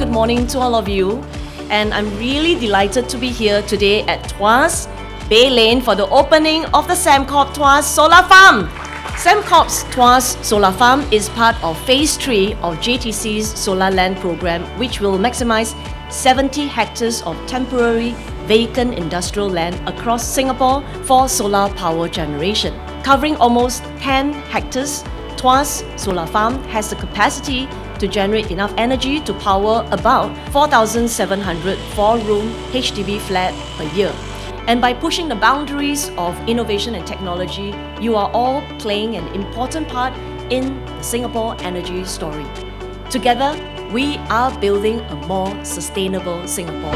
good morning to all of you. And I'm really delighted to be here today at Tuas Bay Lane for the opening of the Sembcorp Tuas Solar Farm. Sembcorp's Tuas Solar Farm is part of Phase 3 of JTC's Solar Land Program, which will maximize 70 hectares of temporary vacant industrial land across Singapore for solar power generation. Covering almost 10 hectares, Tuas Solar Farm has the capacity to generate enough energy to power about 4,700 four-room HDB flat per year. And by pushing the boundaries of innovation and technology, you are all playing an important part in the Singapore energy story. Together, we are building a more sustainable Singapore.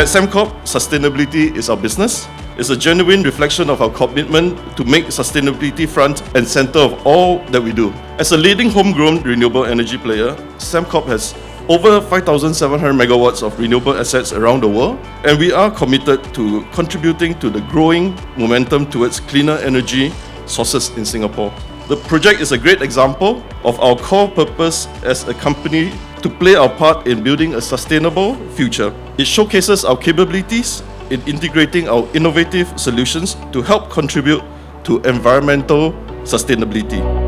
At Sembcorp, sustainability is our business. It's a genuine reflection of our commitment to make sustainability front and center of all that we do. As a leading homegrown renewable energy player, Sembcorp has over 5,700 megawatts of renewable assets around the world, and we are committed to contributing to the growing momentum towards cleaner energy sources in Singapore. The project is a great example of our core purpose as a company to play our part in building a sustainable future. It showcases our capabilities in integrating our innovative solutions to help contribute to environmental sustainability.